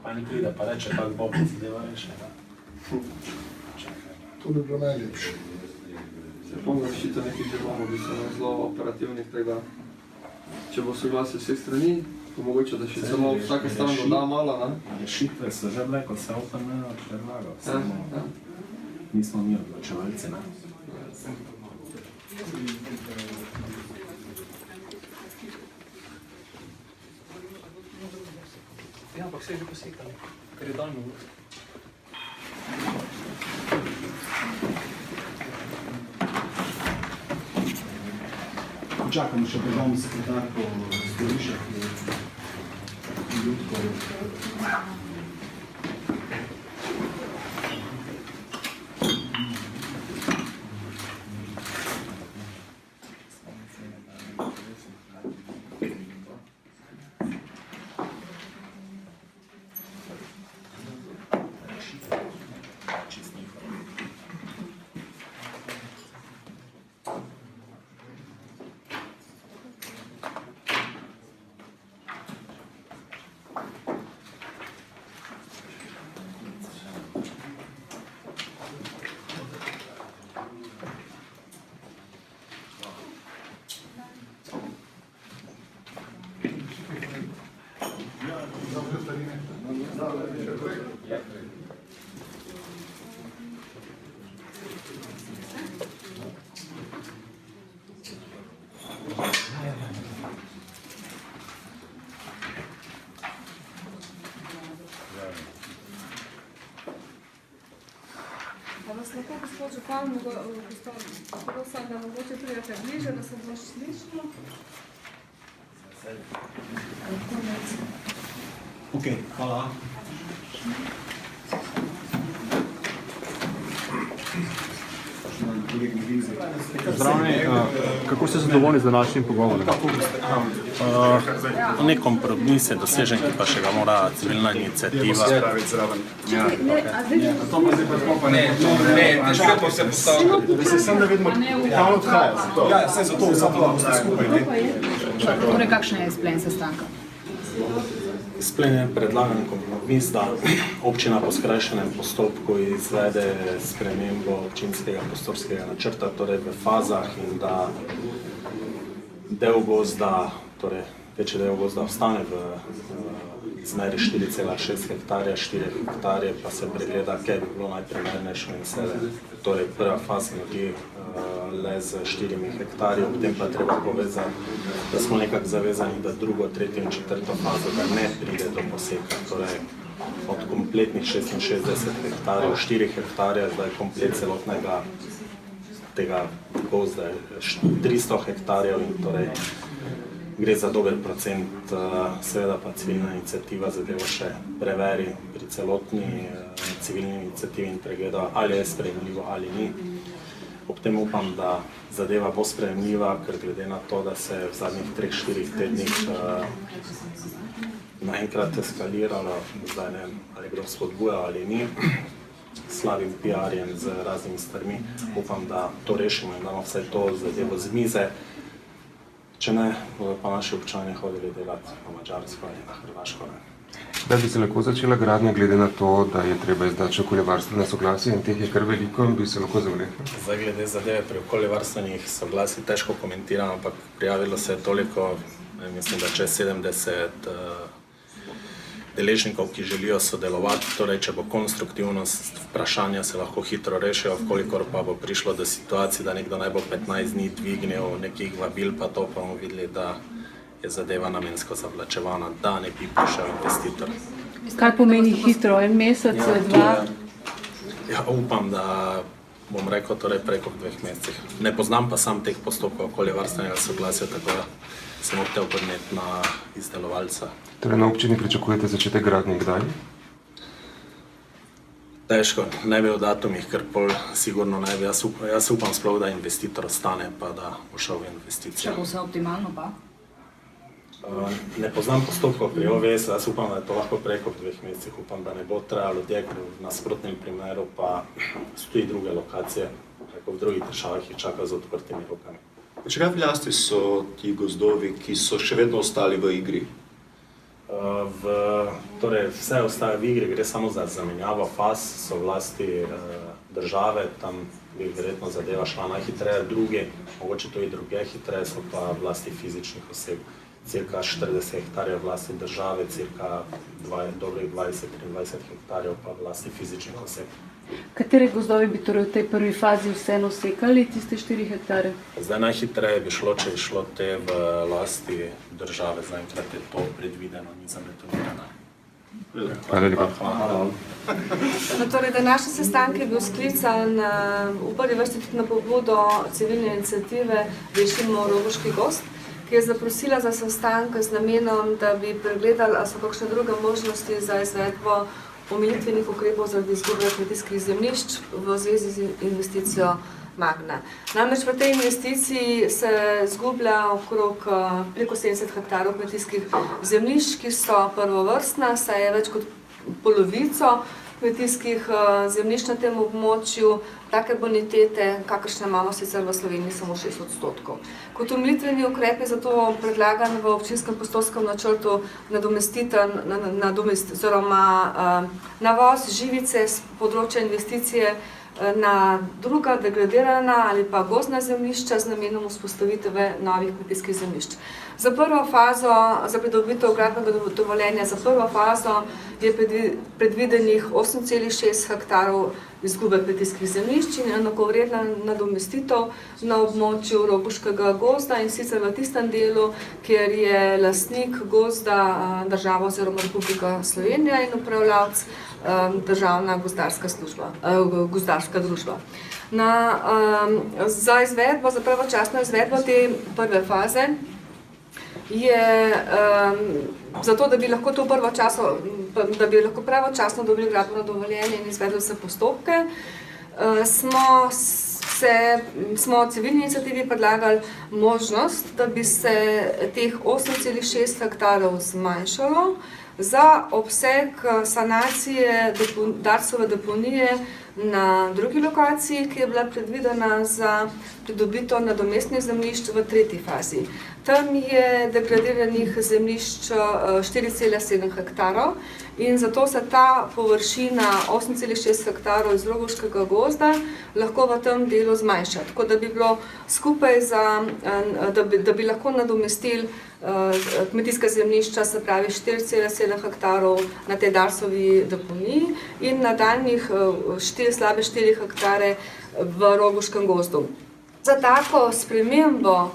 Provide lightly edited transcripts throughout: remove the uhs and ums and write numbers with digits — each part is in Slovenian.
Ani pride pa reče, kako bo pa zadeva reče. To bi bilo najlepše. Se pomeni ščita nekih želomov, bi se zelo operativnih tega, če bo soglasje vseh strani, pa mogoče, da še celo vsaka stran doda malo, ne? Rešitve so že bile, kot se OPN predlagal, samo nismo mi odločevalci, ne? Ja, ampak vse je že posekali, ker je daljno vrst. Počakamo še državno sekretarko Zgorišek in Ljudko. A vas lahko, gospod župan, prosim, da mogoče pridete bliže, da se bo slišalo? Ok, hvala. Zdravljeni, kako ste zadovoljni z današnjim pogovorom? Nek kompromis je dosežen, ki pa še ga mora civilna iniciativa. Ne, težko se postavlja. Da se sem, da vidimo, kam odhaja za to. Ja, vse zato boste skupaj. Torej, kakšen je izplen sestanka? Izplen je predlagan kompromis, da občina po skrajšanem postopku izvede spremembo občinskega prostorskega načrta, torej v fazah, in da del gozda, torej večji del gozda ostane v izmeri 4,6 hektarja, 4 hektarje pa se pregleda, kaj bi bilo najprimernejše in se torej prva faza naredi le z 4 hektarji, ob tem pa treba povezati, da smo nekako zavezani, da drugo, tretjo in četrto fazo, da ne pride do poseka. Torej, od kompletnih 66 hektarjev, 4 hektarje, zdaj komplet celotnega tega gozda je 300 hektarjev in torej gre za dober procent, seveda pa civilna iniciativa zadevo še preveri pri celotni civilni iniciativi in pregleda, ali je sprejemljivo ali ni. Ob tem upam, da zadeva bo sprejemljiva, ker glede na to, da se je v zadnjih 3-4 tednih naenkrat eskaliralo, zdaj ne vem, ali kdo spodbuja ali ni, slabim PR-jem z raznimi stvarmi, upam, da to rešimo in damo vsaj to zadevo z mize. Če ne, bodo pa naši občani hodili delati na Madžarsko ali na Hrvaško. Da bi se lahko začela gradnja, glede na to, da je treba izdati okoljevarstvena soglasja in teh je kar veliko, bi se lahko zavlekli? Zdaj glede zadeve pri okoljevarstvenih soglasjih težko komentiram, ampak prijavilo se je toliko, mislim, da čez 70 deležnikov, ki želijo sodelovati, torej če bo konstruktivnost vprašanja se lahko hitro rešijo, vkolikor pa bo prišlo do situacije, da nekdo naj bo 15 dni dvignil nekih vabil, pa to pa bomo videli, da je zadeva namensko zavlačevana, da ne bi prišel investitor. Kaj pomeni hitro, en mesec, dva? Ja, upam, da bom rekel torej preko 2 mesecih. Ne poznam pa sam teh postopkov okoljevarstvenega soglasja, tako da se morate obrniti na izdelovalca. Torej na občini pričakujete začetek gradnje kdaj? Težko, ne bi o datumih, ker pol sigurno ne bi. Jaz upam sploh, da investitor ostane, pa da bo šel v investicijo. Če bo vse optimalno pa? Ne poznam postopkov pri OVS, jaz upam, da je to lahko preko 2 mesecih, upam, da ne bo trajalo dlje, ker v nasprotnem primeru pa so tudi druge lokacije, v drugih državah jih čaka z odprtimi rokami. Čigavi lasti so ti gozdovi, ki so še vedno ostali v igri? Torej, vse ostaje v igri, gre samo za zamenjavo faz, so vlasti države, tam bi verjetno zadeva šla najhitreje, drugi, mogoče tudi druge hitreje, so pa vlasti fizičnih oseb. Cirka 40 hektarjev vlasti države, cirka dobrih 20-23 hektarjev pa vlasti fizičnih oseb. Katere gozdove bi torej v tej prvi fazi vseeno sekali, tiste 4 hektare? Zdaj najhitreje bi šlo, če bi šlo te v lasti države, zaenkrat je to predvideno, ni zabetonirano. Hvala lepa. Torej, današnji sestanek je bil sklican v prvi vrsti tudi na pobudo civilne iniciative Rešimo Rogoški gozd, ki je zaprosila za sestanek z namenom, da bi pregledali, ali so kakšne druge možnosti za izvedbo omilitvenih ukrepov zaradi izgube kmetijskih zemljišč v zvezi z investicijo Magna. Namreč v tej investiciji se izgublja okrog preko 70 hektarov kmetijskih zemljišč, ki so prvovrstna, saj je več kot polovico kmetijskih zemljišč na tem območju, take bonitete, kakršne imamo sicer v Sloveniji samo 6%. Kot omilitveni ukrep je zato predlagan v občinskem prostorskem načrtu navoz živice z področja investicije na druga degradirana ali pa gozdna zemljišča z namenom vzpostavitve novih kmetijskih zemljišč. Za prvo fazo, za pridobitev gradbenega dovoljenja, za prvo fazo je predvidenih 8,6 hektarov izgube kmetijskih zemljišč in enakovredna nadomestitev na območju Rogoškega gozda in sicer v tistem delu, kjer je lastnik gozda država oziroma Republika Slovenija in upravljavec državna gozdarska družba. Za izvedbo, za pravočasno izvedbo te prve faze je zato, da bi lahko to pravočasno dobili gradbeno dovoljenje in izvedli vse postopke, smo civilni iniciativi predlagali možnost, da bi se teh 8,6 hektarov zmanjšalo za obseg sanacije Darsove deponije na drugi lokaciji, ki je bila predvidena za pridobitev nadomestnih zemljišč v tretji fazi. Tam je degradiranih zemljišč 4,7 hektarov in zato se ta površina 8,6 hektarov iz Rogoškega gozda lahko v tem delu zmanjša. Tako da bi bilo skupaj, da bi lahko nadomestili kmetijska zemljišča, se pravi 4,7 hektarov na tej Darsovi deponiji in nadaljnjih slabe 4 hektare v Rogoškem gozdu. Za tako spremembo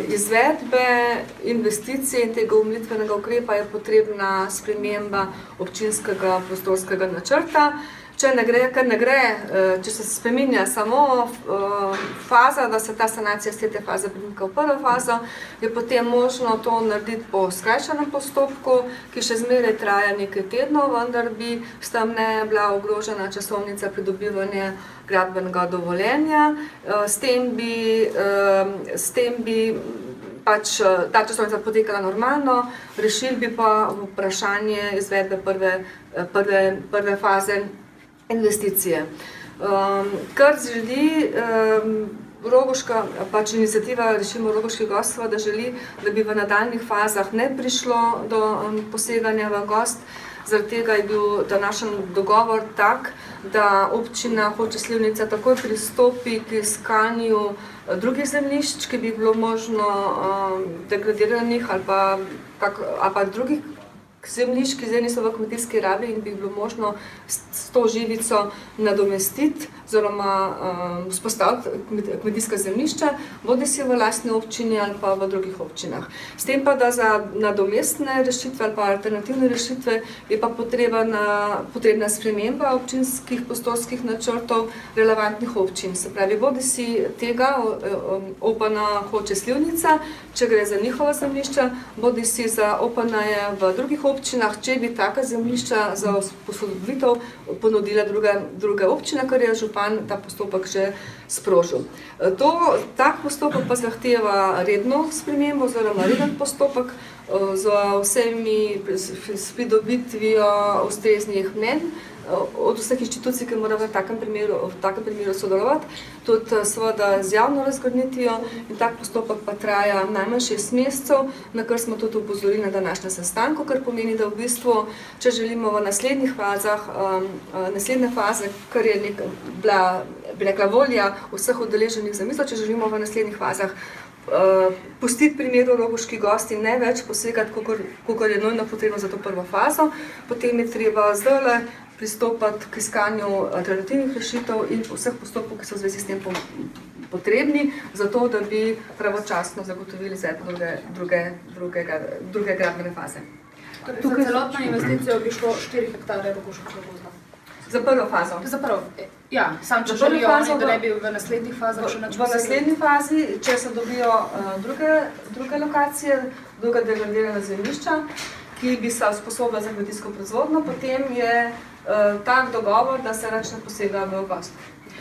izvedbe investicij in tega omilitvenega ukrepa je potrebna sprememba občinskega prostorskega načrta. Če se spreminja samo faza, da se ta sanacija z tretje faze premika v prvo fazo, je potem možno to narediti po skrajšanem postopku, ki še zmeraj traja nekaj tednov, vendar bi s tem ne bila ogrožena časovnica pridobivanja gradbenega dovoljenja. S tem bi pač ta časovnica potekala normalno, rešili bi pa vprašanje izvedbe prve faze investicije. Kar želi Rogoška, pač iniciativa Rešimo Rogoški gozd, da želi, da bi v nadaljnih fazah ne prišlo do poseganja v gozd. Zaradi tega je bil današnji dogovor tak, da občina Hoče - Slivnica takoj pristopi k iskanju drugih zemljišč, ki bi bilo možno degradiranih ali pa drugih zemljišč, ki zdaj niso v kmetijski rabi in bi bilo možno s to živico nadomestiti oziroma vzpostaviti kmetijska zemljišča, bodisi v lastni občini ali pa v drugih občinah. S tem pa, da za nadomestne rešitve ali pa alternativne rešitve je pa potrebna sprememba občinskih prostorskih načrtov relevantnih občin. Se pravi, bodisi tega OPN Hoče - Slivnica, če gre za njihova zemljišča, bodisi za OPN-je v drugih občinah, če bi taka zemljišča za posodobitev ponudila druga občina, kar je župan ta postopek že sprožil. Tak postopek pa zahteva redno spremembo oziroma reden postopek z vsemi, s pridobitvijo ustreznih mnenj od vseh inštitucij, ki morajo v takem primeru sodelovati, tudi seveda z javno razgrnitijo in tak postopek pa traja najmanj 6 mesecev, na kar smo tudi upozorili na današnjem sestanku, kar pomeni, da v bistvu, če želimo v naslednjih fazah, naslednje faze, kar je bila, bi rekla, volja vseh udeleženih za misel, če želimo v naslednjih fazah pustiti primeru Rogoški gosti in ne več posegati, kakor je nujno potrebno za to prvo fazo, potem je treba zdajle pristopati k iskanju alternativnih rešitev in vseh postopkov, ki so v zvezi s tem potrebni, zato da bi pravočasno zagotovili izvedbo druge gradbene faze. Torej, za celotno investicijo bi šlo 4 hektarje Rogoškega gozda. Za prvo fazo. Za prvo, ja, sam če želijo oni, da ne bi v naslednjih fazah še nič posebej. V naslednji fazi, če se dobijo druge lokacije, druga degradirana zemljišča, ki bi se usposobila za kmetijsko proizvodnjo, potem je tak dogovor, da se več ne posega v gozd.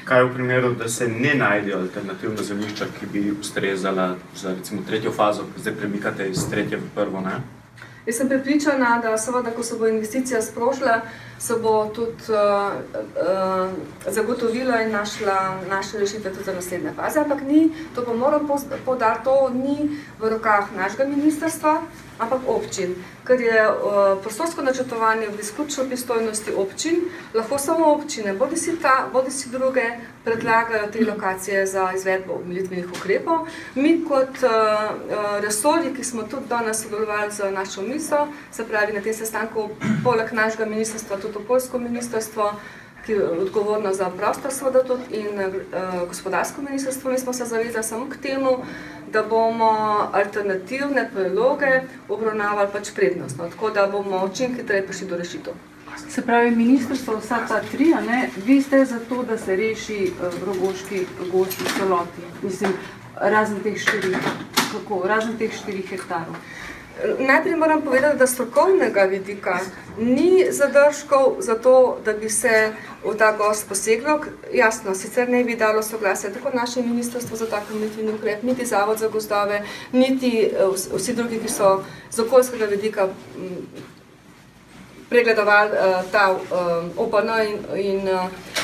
Kaj v primeru, da se ne najdejo alternativna zemljišča, ki bi ustrezala za recimo tretjo fazo, zdaj premikate iz tretje v prvo, ne? Jaz sem prepričana, da seveda, ko se bo investicija sprožila, se bo tudi zagotovila in našla rešitve tudi za naslednje faze, ampak ni, to pa moram poudariti, to ni v rokah našega ministrstva, ampak občin, ker je prostorsko načrtovanje v izključno pristojnosti občin, lahko samo občine, bodisi druge, predlagajo te lokacije za izvedbo omilitvenih ukrepov. Mi kot resorji, ki smo tudi danes sodelovali z našo misel, se pravi na tem sestanku poleg našega ministrstva, tudi okoljsko ministrstvo, ki je odgovorno za prostor seveda tudi in gospodarsko ministrstvo, mi smo se zavezali samo k temu, da bomo alternativne predloge obravnavali pač prednostno, tako da bomo čim hitreje prišli do rešitev. Se pravi, ministrstvo vsa ta 3, vi ste za to, da se reši Rogoški gozd v celoti, mislim, razen teh 4 hektarov. Najprej moram povedati, da strokovnega vidika ni zadržkov za to, da bi se v ta gozd poseglo. Jasno, sicer ne bi dalo soglasje tako naše ministrstvo za tak omejitveni ukrep, niti Zavod za gozdove, niti vsi drugi, ki so z okoljskega vidika pregledovali ta OPN in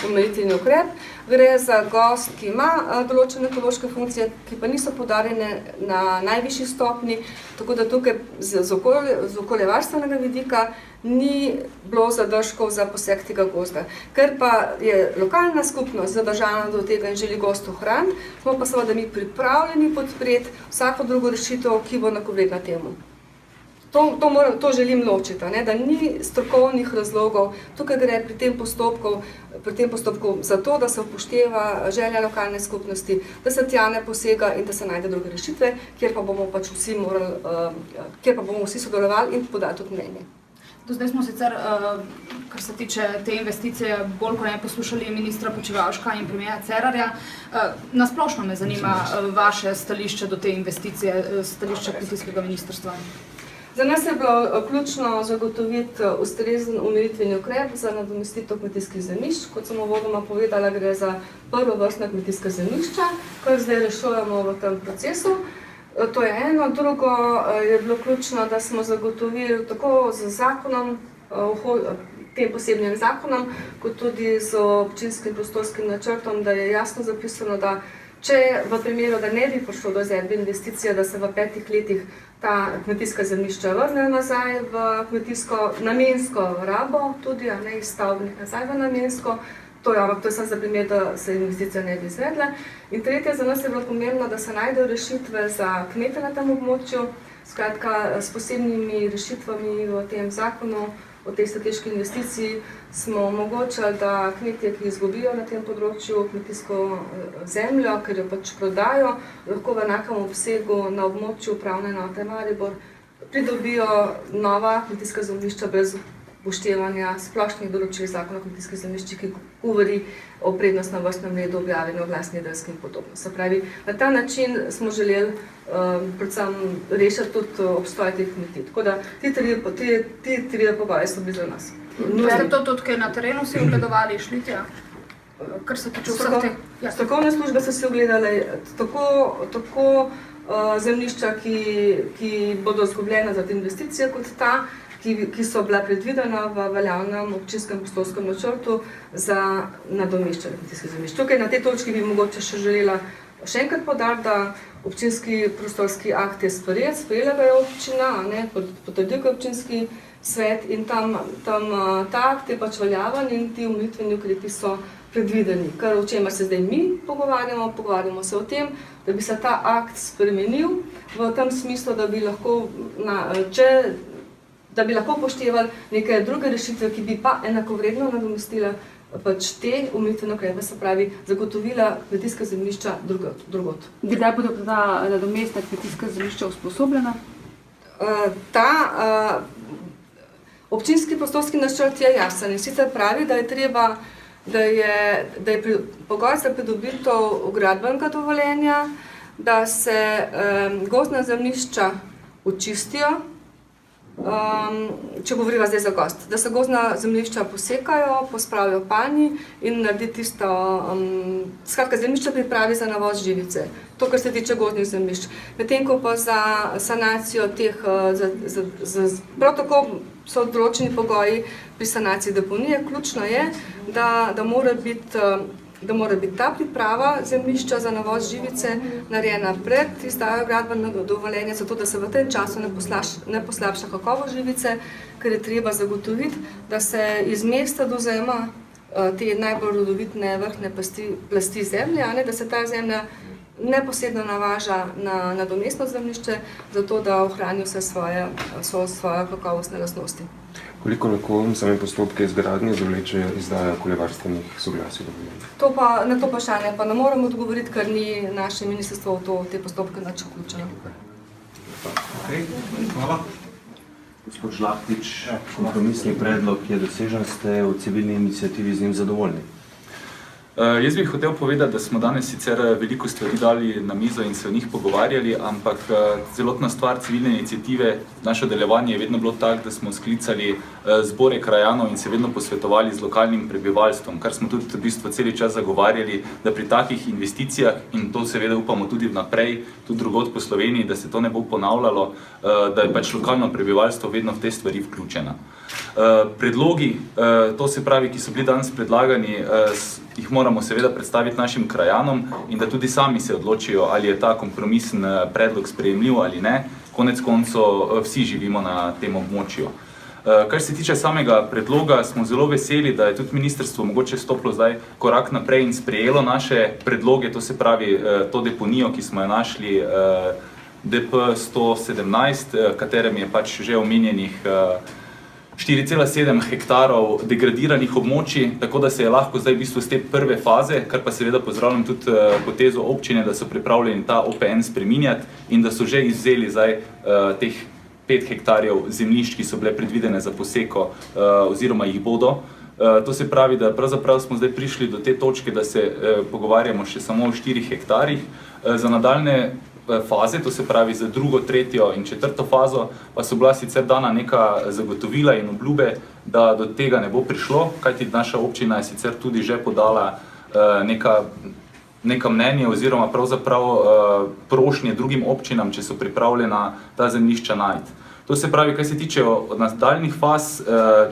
omejitveni ukrep. Gre za gozd, ki ima določene ekološke funkcije, ki pa niso poudarjene na najvišji stopni, tako da tukaj z okoljevarstvenega vidika ni bilo zadržkov za poseg tega gozda. Ker pa je lokalna skupnost zadržana do tega in želi gozd ohraniti, smo pa seveda mi pripravljeni podpreti vsako drugo rešitev, ki bo enakovredna temu. To želim ločiti, da ni strokovnih razlogov. Tukaj gre pri tem postopku za to, da se upošteva želja lokalne skupnosti, da se tja ne posega in da se najde druge rešitve, kjer pa bomo vsi sodelovali in podali tudi mnenje. Do zdaj smo sicer, kar se tiče te investicije, bolj kot ne poslušali ministra Počivalška in premijera Cerarja. Nasplošno me zanima vaše stališče do te investicije, stališče kmetijskega ministrstva. Za nas je bilo ključno zagotoviti ustrezen omilitveni ukrep za nadomestitev kmetijskih zemljišč. Kot sem uvodoma povedala, gre za prvovrstna kmetijska zemljišča, kar zdaj rešujemo v tem procesu. To je eno. Drugo je bilo ključno, da smo zagotovili tako z zakonom, tem posebnim zakonom, kot tudi z občinskim prostorskim načrtom, da je jasno zapisano, da če v primeru, da ne bi prišlo do izvedbe investicije, da se v 5 letih ta kmetijska zemljišča vrnejo nazaj v kmetijsko namensko rabo, tudi ne iz stavbnih nazaj v namensko, to je samo za primer, da se investicija ne bi izvedla. In tretje, za nas je bilo pomembno, da se najdejo rešitve za kmete na tem območju, skratka s posebnimi rešitvami v tem zakonu o tej strateški investiciji smo omogočali, da kmetje, ki izgubijo na tem področju kmetijsko zemljo, ker jo pač prodajo, lahko v enakem obsegu na območju upravne enote Maribor pridobijo nova kmetijska zemljišča brez upoštevanja splošnih določil zakona o kmetijskih zemljiščih, ki govori o prednostnem vrstnem redu, objavljanju oglasnih desk in podobno. Se pravi, na ta način smo želeli predvsem rešiti tudi obstoj teh kmetij. Tako da ti tri pogoje so bili za nas. Ste to tudi kaj na terenu si ogledovali, šli tja? Kar se tiče vseh teh? Strokovne službe so si ogledali tako zemljišča, ki bodo izgubljena zaradi investicije kot ta, ki so bila predvidena v veljavnem občinskem prostorskem načrtu za nadomeščanje kmetijskih zemljišč. Tukaj na tej točki bi mogoče še želela še enkrat poudariti, da občinski prostorski akt je sprejela ga je občina, potrdil ga je občinski svet in tam ta akt je pač veljaven in ti omejitveni ukrepi so predvideni. Kar o čemer se zdaj mi pogovarjamo se o tem, da bi se ta akt spremenil v tem smislu, da bi lahko upoštevali neke druge rešitve, ki bi pa enakovredno nadomestile pač te omejitvene ukrepe, se pravi zagotovila kmetijska zemljišča drugod. Kdaj bodo ta nadomestna kmetijska zemljišča usposobljena? Občinski prostorski načrt je jasen in sicer pravi, da je treba, da je pogoj za pridobitev gradbenega dovoljenja, da se gozdna zemljišča očistijo, če govoriva zdaj za gozd, da se gozdna zemljišča posekajo, pospravijo panji in naredi tisto, skratka zemljišča pripravi za navoz živice, to, kar se tiče gozdnih zemljišč. Medtem ko pa za sanacijo teh, prav tako so določeni pogoji pri sanaciji deponije, ključno je, da mora biti ta priprava zemljišča za navoz živice narejena pred izdajo gradbenega dovoljenja, zato da se v tem času ne poslabša kakovost živice, ker je treba zagotoviti, da se iz mesta dovzema te najbolj rodovitne vrhne plasti zemlje, da se ta zemlja neposredno navaža na nadomestno zemljišče, zato da ohrani vse svoje kakovostne lastnosti. Koliko lahko same postopke izgradnje zavlečejo izdaja okoljevarstvenih soglasij? Na to vprašanje pa ne moremo odgovoriti, ker ni naše ministrstvo v te postopke nič vključeno. Hvala. Gospod Žlahtič, kompromisni predlog je dosežen, ste v civilni iniciativi z njim zadovoljni? Jaz bi hotel povedati, da smo danes sicer veliko stvari dali na mizo in se o njih pogovarjali, ampak celotna stvar civilne iniciative, naše delovanje je vedno bilo tako, da smo sklicali zbore krajanov in se vedno posvetovali z lokalnim prebivalstvom, kar smo tudi v bistvu celi čas zagovarjali, da pri takih investicijah, in to seveda upamo tudi vnaprej, tudi drugod po Sloveniji, da se to ne bo ponavljalo, da je pač lokalno prebivalstvo vedno v te stvari vključeno. Predlogi, to se pravi, ki so bili danes predlagani, jih moramo seveda predstaviti našim krajanom in da tudi sami se odločijo, ali je ta kompromisen predlog sprejemljiv ali ne. Konec koncev vsi živimo na tem območju. Kar se tiče samega predloga, smo zelo veseli, da je tudi ministrstvo mogoče stopilo zdaj korak naprej in sprejelo naše predloge, to se pravi to deponijo, ki smo jo našli, DP 117, katerem je pač že omenjenih 4,7 hektarov degradiranih območij, tako da se je lahko zdaj v bistvu z te prve faze, kar pa seveda pozdravljam tudi potezo občine, da so pripravljeni ta OPN spreminjati in da so že izvzeli zdaj teh 5 hektarjev zemljišč, ki so bile predvidene za poseko oziroma jih bodo. To se pravi, da pravzaprav smo zdaj prišli do te točke, da se pogovarjamo še samo o 4 hektarjih. Za nadaljne faze, to se pravi za drugo, tretjo in četrto fazo, pa so bila sicer dana neka zagotovila in obljube, da do tega ne bo prišlo, kajti naša občina je sicer tudi že podala neka mnenje oziroma pravzaprav prošnje drugim občinam, če so pripravljena ta zemljišča najti. To se pravi, kaj se tiče od nadaljnih faz,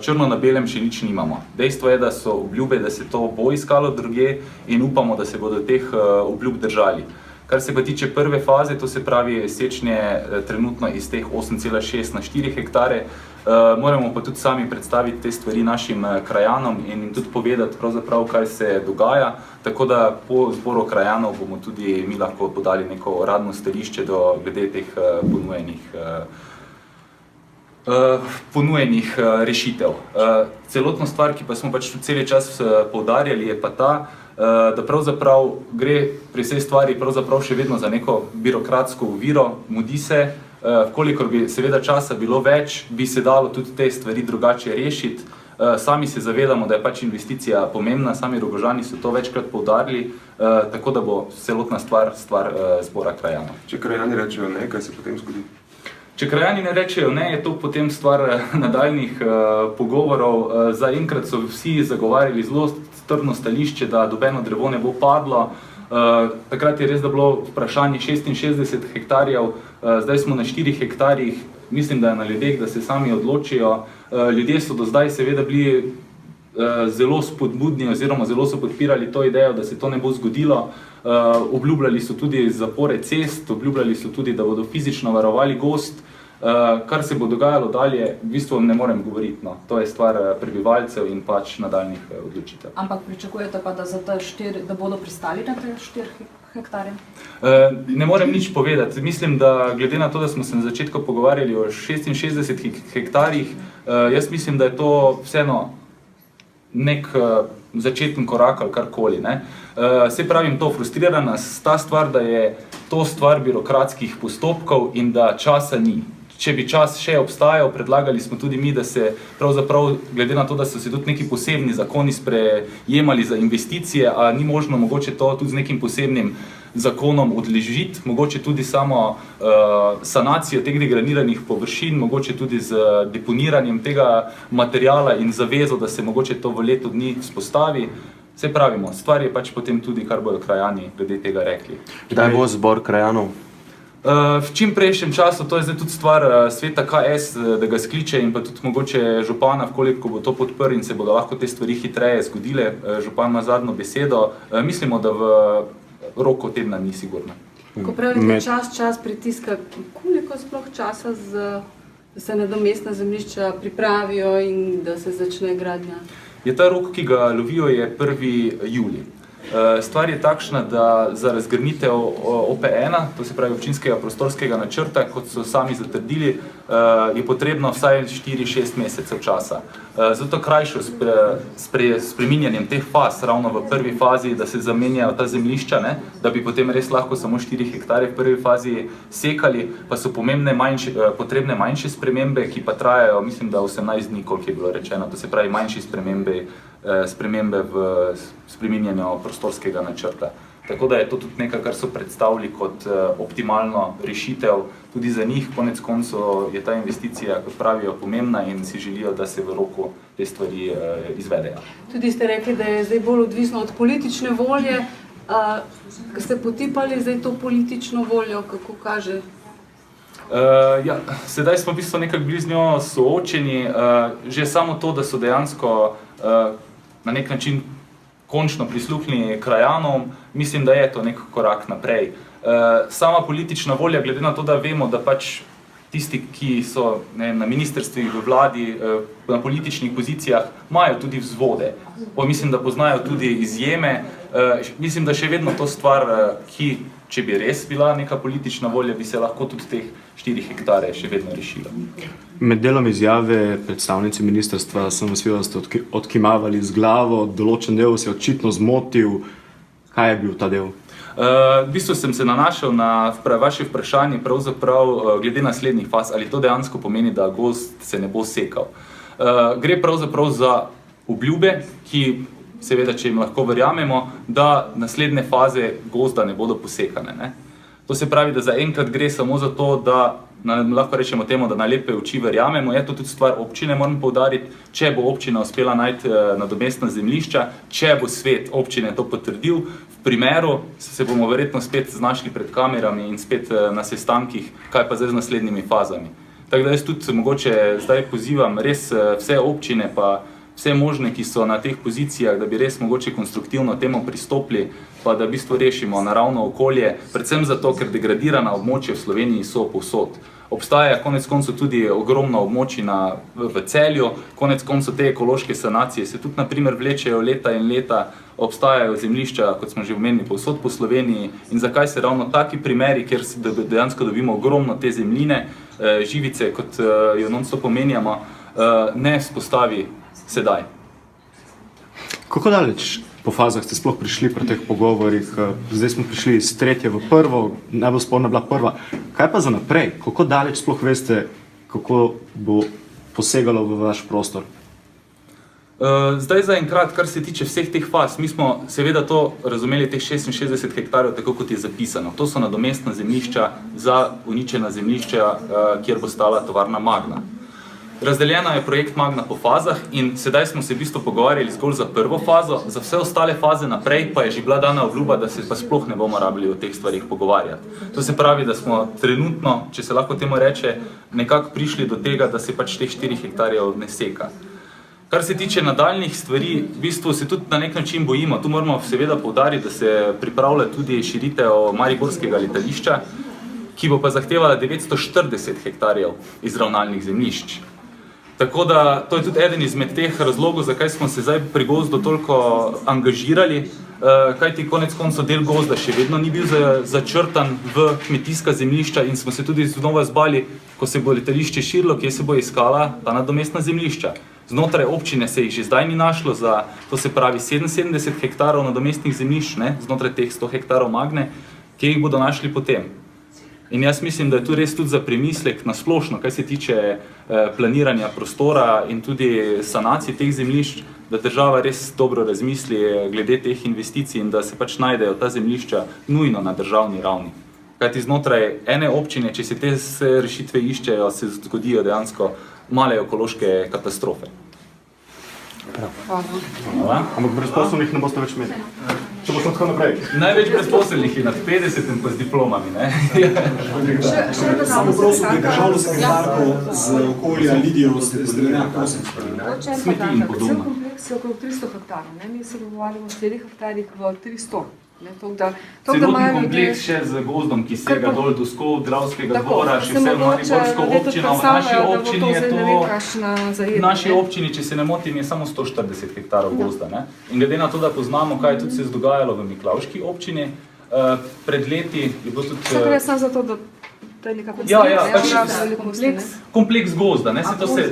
črno na belem še nič nimamo. Dejstvo je, da so obljube, da se to bo iskalo drugje in upamo, da se bodo teh obljub držali. Kar se pa tiče prve faze, to se pravi sečnje trenutno iz teh 8,6 na 4 hektare, moramo pa tudi sami predstaviti te stvari našim krajanom in tudi povedati pravzaprav, kaj se dogaja, tako da po zboru krajanov bomo tudi mi lahko podali neko uradno stališče glede teh ponujenih rešitev. Celotno stvar, ki pa smo pač celi čas poudarjali, je pa ta, da pravzaprav gre pri vsej stvari pravzaprav še vedno za neko birokratsko oviro, mudi se, kolikor bi seveda časa bilo več, bi se dalo tudi te stvari drugače rešiti. Sami se zavedamo, da je pač investicija pomembna, sami Rogožani so to večkrat poudarili, tako da bo celotna stvar zbora krajanov. Če krajani rečejo ne, kaj se potem zgodi? Če krajani ne rečejo ne, je to potem stvar nadaljnih pogovorov. Zaenkrat so vsi zagovarjali zelo trdno stališče, da nobeno drevo ne bo padlo. Takrat je res, da bilo vprašanje 66 hektarjev, zdaj smo na 4 hektarjih, mislim, da je na ljudeh, da se sami odločijo. Ljudje so do zdaj seveda bili zelo spodbudni oziroma zelo so podpirali to idejo, da se to ne bo zgodilo. Obljubljali so tudi zapore cest, obljubljali so tudi, da bodo fizično varovali gozd. Kar se bo dogajalo dalje, v bistvu ne morem govoriti, no. To je stvar prebivalcev in pač nadaljnih odločitev. Ampak pričakujete pa, da bodo pristali na te 4 hektarje? Ne morem nič povedati. Mislim, da glede na to, da smo se na začetku pogovarjali o 66 hektarjih, jaz mislim, da je to vseeno nek začeten korak ali karkoli. Se pravim, to frustrira nas ta stvar, da je to stvar birokratskih postopkov in da časa ni. Če bi čas še obstajal, predlagali smo tudi mi, da se pravzaprav, glede na to, da so se tudi neki posebni zakoni sprejemali za investicije, a ni možno mogoče to tudi z nekim posebnim zakonom odležiti, mogoče tudi samo sanacijo teh degradiranih površin, mogoče tudi z deponiranjem tega materiala in zavezo, da se mogoče to v letu dni vzpostavi. Se pravimo, stvar je pač potem tudi, kar bodo krajani glede tega rekli. Kdaj bo zbor krajanov? V čim prejšnjem času, to je zdaj tudi stvar sveta KS, da ga skliče in pa tudi mogoče župana, koliko bo to podprl in se bodo lahko te stvari hitreje zgodile. Župan ima zadnjo besedo. Mislimo, da v roku tedna ni sigurno. Ko pravite čas pritiska, koliko sploh časa da se nadomestna zemljišča pripravijo in da se začne gradnja? Je ta rok, ki ga lovijo, je 1. julij. Stvar je takšna, da za razgrnitev OP1, to se pravi občinskega prostorskega načrta, kot so sami zatrdili, je potrebno vsaj 4-6 mesecev časa. Zato krajšo spreminjanjem teh faz, ravno v prvi fazi, da se zamenjajo ta zemljišča, da bi potem res lahko samo 4 hektarje v prvi fazi sekali, pa so potrebne manjše spremembe, ki pa trajajo, mislim, da 18 dni, koliko je bilo rečeno, to se pravi manjše spremembe v spreminjanju prostorskega načrta. Tako da je to tudi nekaj, kar so predstavili kot optimalno rešitev tudi za njih. Konec koncev je ta investicija, kot pravijo, pomembna in si želijo, da se v roku te stvari izvedejo. Tudi ste rekli, da je zdaj bolj odvisno od politične volje. Ko ste potipali zdaj to politično voljo, kako kaže? Sedaj smo v bistvu nekako bili z njo soočeni. Že samo to, da so dejansko na nek način končno prisluhnili krajanom, mislim, da je to nek korak naprej. Sama politična volja, glede na to, da vemo, da pač tisti, ki so na ministrstvih, v vladi, na političnih pozicijah, imajo tudi vzvode. Mislim, da poznajo tudi izjeme. Mislim, da še vedno to stvar, ki, če bi res bila neka politična volja, bi se lahko tudi teh 4 hektare še vedno rešila. Med delom izjave predstavnici ministrstva sem vas videl, da ste odkimavali z glavo, določen del se je očitno zmotil. Kaj je bil ta del? V bistvu sem se nanašal na vaše vprašanje pravzaprav glede naslednjih faz, ali to dejansko pomeni, da gozd se ne bo sekal. Gre pravzaprav za obljube, ki seveda, če jim lahko verjamemo, da naslednje faze gozda ne bodo posekane. To se pravi, da zaenkrat gre samo za to, da lahko rečemo temu, da na lepe oči verjamemo. Je to tudi stvar občine, moram poudariti, če bo občina uspela najti nadomestna zemljišča, če bo svet občine to potrdil, v primeru se bomo verjetno spet znašli pred kamerami in spet na sestankih, kaj pa zdaj z naslednjimi fazami. Tako da jaz tudi mogoče zdaj pozivam res vse občine pa vse možne, ki so na teh pozicijah, da bi res mogoče konstruktivno temu pristopili, pa da v bistvu rešimo naravno okolje, predvsem zato, ker degradirana območja v Sloveniji so povsod. Obstaja konec koncev tudi ogromno območij v Celju, konec koncev te ekološke sanacije se tudi na primer vlečejo leta in leta, obstajajo zemljišča, kot smo že omenili, povsod po Sloveniji in zakaj se ravno taki primeri, kjer dejansko dobimo ogromno te zemljine, živice, kot jo non-stop omenjamo, ne vzpostavi sedaj. Kako daleč po fazah ste sploh prišli pri teh pogovorih? Zdaj smo prišli iz 3. v 1. Najbolj sporna bila 1. Kaj pa za naprej? Kako daleč sploh veste, kako bo posegalo v vaš prostor? Zdaj zaenkrat, kar se tiče vseh teh faz, mi smo seveda to razumeli, teh 66 hektarjev, tako kot je zapisano. To so nadomestna zemljišča za uničena zemljišča, kjer bo stala tovarna Magna. Razdeljena je projekt Magna po fazah in sedaj smo se v bistvu pogovarjali zgolj za prvo fazo, za vse ostale faze naprej pa je že bila dana obljuba, da se pa sploh ne bomo rabili o teh stvarih pogovarjati. To se pravi, da smo trenutno, če se lahko temu reče, nekako prišli do tega, da se pač teh 4 hektarjev ne seka. Kar se tiče nadaljnih stvari, v bistvu se tudi na nek način bojimo. Tu moramo seveda poudariti, da se pripravlja tudi širitev mariborskega letališča, ki bo pa zahtevala 940 hektarjev izravnalnih zemljišč. Tako da to je tudi eden izmed teh razlogov, zakaj smo se zdaj pri gozdu toliko angažirali, kajti konec koncev del gozda še vedno ni bil začrtan v kmetijska zemljišča in smo se tudi znova zbali, ko se bo letališče širilo, kje se bo iskala ta nadomestna zemljišča. Znotraj občine se jih že zdaj ni našlo za, to se pravi 77 hektarov nadomestnih zemljišč, znotraj teh 100 hektarov Magne, kje jih bodo našli potem. In jaz mislim, da je tu res tudi za premislek na splošno, kaj se tiče planiranja prostora in tudi sanacij teh zemljišč, da država res dobro razmisli glede teh investicij in da se pač najdejo ta zemljišča nujno na državni ravni. Kajti znotraj ene občine, če se te rešitve iščejo, se zgodijo dejansko male ekološke katastrofe. Hvala. Ampak brezposelnih ne boste več imeli. Če bo šlo tako naprej. Največ brezposelnih je nad 50 in pa z diplomami, ne? Samo prosim, da državno sekretarko z okolja Lidijo Strenjak, prosim. Smeti in podobno. Kompleks je okrog 300 hektarov, ne? Mi se govorimo o 4 hektarjih v 300. Celotni kompleks še z gozdom, ki sega dol do Skov, Dravskega dvora, še vse v Mariborsko občino. V naši občini je to, v naši občini, če se ne motim, je samo 140 hektarov gozda. In glede na to, da poznamo, kaj tudi se je dogajalo v Miklavški občini, pred leti je bilo tudi... Še gre samo za to, da to je nekako kompleks gozda,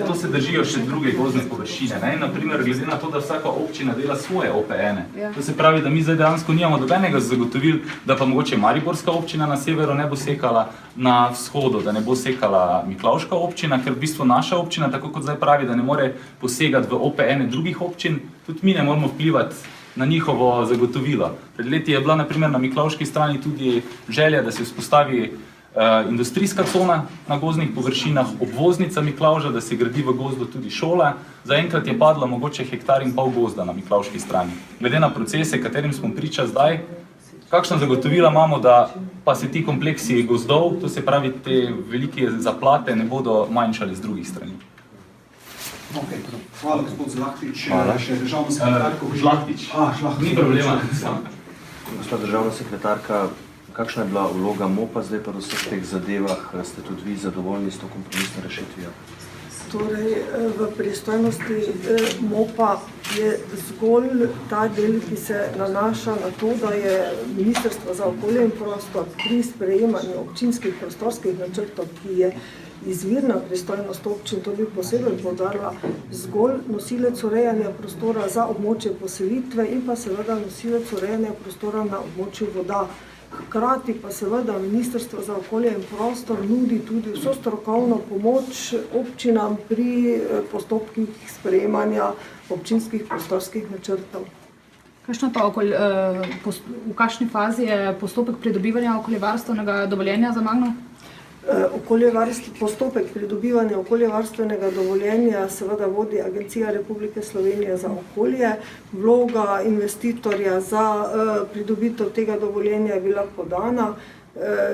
to se držijo še druge gozdne površine. Naprimer, glede na to, da vsaka občina dela svoje OPN-e. To se pravi, da mi zdaj dejansko nimamo dobenega zagotovil, da pa mogoče Mariborska občina na severu ne bo sekala na vzhodu, da ne bo sekala Miklavška občina, ker v bistvu naša občina, tako kot zdaj pravi, da ne more posegati v OPN-e drugih občin, tudi mi ne moramo vplivati na njihovo zagotovilo. Pred leti je bila naprimer na Miklavški strani tudi želja, da se vzpostavi industrijska cona na gozdnih površinah, obvoznica Miklavža, da se gradi v gozdu tudi šola. Zaenkrat je padlo mogoče 1,5 hektarja gozda na Miklavški strani. Glede na procese, katerim smo priča zdaj, kakšna zagotovila imamo, da pa se ti kompleksi gozdov, to se pravi te velike zaplate, ne bodo manjšali z drugih strani. Hvala, gospod Žlahtič. Še državna sekretarka. Žlahtič. Ni problema. Gospod državna sekretarka, kakšna je bila vloga MOP-a zdaj pa v vseh teh zadevah? Ste tudi vi zadovoljni s to kompromisno rešitvijo? Torej, v pristojnosti MOP-a je zgolj ta del, ki se nanaša na to, da je Ministrstvo za okolje in prostor pri sprejemanju občinskih prostorskih načrtov, ki je izvirna pristojnost občin, to bi posebej poudarila, zgolj nosilec urejanja prostora za območje poselitve in pa seveda nosilec urejanja prostora na območju voda. Hkrati pa seveda Ministrstvo za okolje in prostor nudi tudi vso strokovno pomoč občinam pri postopkih sprejemanja občinskih prostorskih načrtov. V kakšni fazi je postopek pridobivanja okoljevarstvenega dovoljenja za Magno? Postopek pridobivanja okoljevarstvenega dovoljenja seveda vodi Agencija Republike Slovenije za okolje. Vloga investitorja za pridobitev tega dovoljenja je bila podana.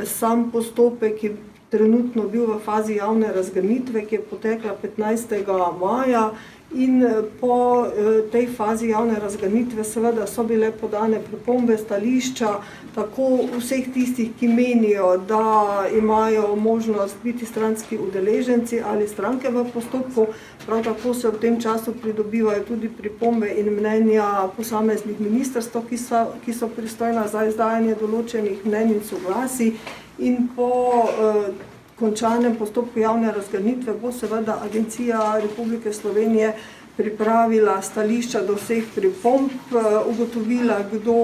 Sam postopek je trenutno bil v fazi javne razgrnitve, ki je potekla 15. maja. In po tej fazi javne razgrnitve seveda so bile podane pripombe, stališča, tako vseh tistih, ki menijo, da imajo možnost biti stranski udeleženci ali stranke v postopku. Prav tako se v tem času pridobivajo tudi pripombe in mnenja posameznih ministrstev, ki so pristojna za izdajanje določenih mnenj in soglasij. In po končanem postopku javne razgrnitve bo seveda Agencija Republike Slovenije pripravila stališča do vseh pripomb, ugotovila, kdo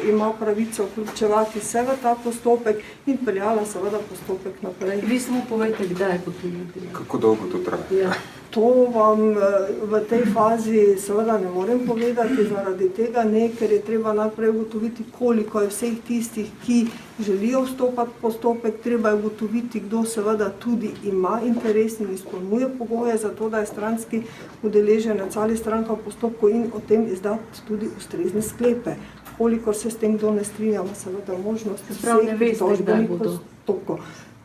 ima pravico vključevati se v ta postopek in peljala seveda postopek naprej. Vi samo povejte, kdaj bo to. Kako dolgo to traja? To vam v tej fazi seveda ne morem povedati, zaradi tega ne, ker je treba najprej ugotoviti, koliko je vseh tistih, ki želijo vstopati v postopek, treba je ugotoviti, kdo seveda tudi ima interes in izpolnjuje pogoje za to, da je stranski udeleženec ali stranka v postopku in o tem izdati tudi ustrezne sklepe. Kolikor se s tem kdo ne strinjamo, seveda možnost vseh pritožbenih postopkov.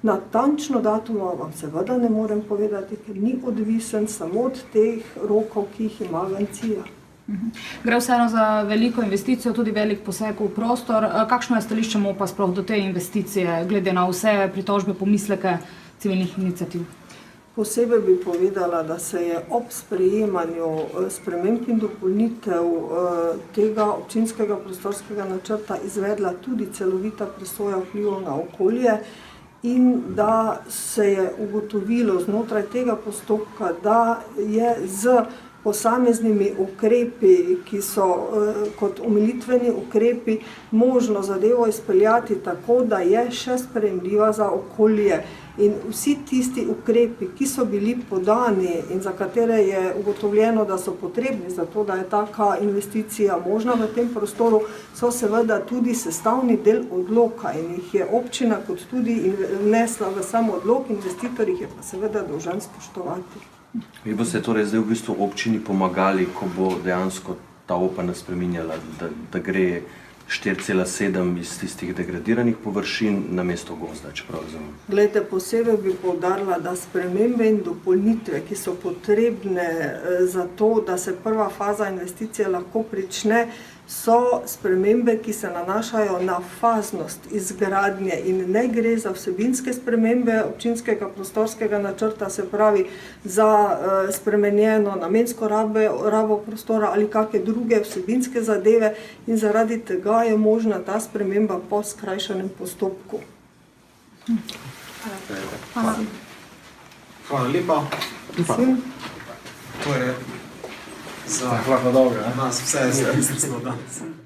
Natančno datuma vam seveda ne morem povedati, ker ni odvisen samo od teh rokov, ki jih ima agencija. Gre vseeno za veliko investicijo, tudi velik poseg v prostor. Kakšno je stališče MOP-a sploh do te investicije, glede na vse pritožbe, pomisleke civilnih iniciativ? Posebej bi povedala, da se je ob sprejemanju sprememb in dopolnitev tega občinskega prostorskega načrta izvedla tudi celovita presoja vplivov na okolje in da se je ugotovilo znotraj tega postopka, da je z posameznimi ukrepi, ki so kot omilitveni ukrepi, možno zadevo izpeljati tako, da je še sprejemljiva za okolje. In vsi tisti ukrepi, ki so bili podani in za katere je ugotovljeno, da so potrebni za to, da je taka investicija možna v tem prostoru, so seveda tudi sestavni del odloka in jih je občina kot tudi vnesla v sam odlok, investitor jih je pa seveda dolžan spoštovati. Vi boste torej zdaj v bistvu občini pomagali, ko bo dejansko ta OPN spreminjala, da gre 4,7 iz tistih degradiranih površin na mesto gozda, čeprav razumem. Glejte, posebej bi poudarila, da spremembe in dopolnitve, ki so potrebne za to, da se prva faza investicije lahko prične, so spremembe, ki se nanašajo na faznost izgradnje in ne gre za vsebinske spremembe občinskega prostorskega načrta, se pravi za spremenjeno namensko rabo prostora ali kakšne druge vsebinske zadeve in zaradi tega je možna ta sprememba po skrajšanem postopku. Hvala lepa. To je za nas vse, za ministrstvo danes.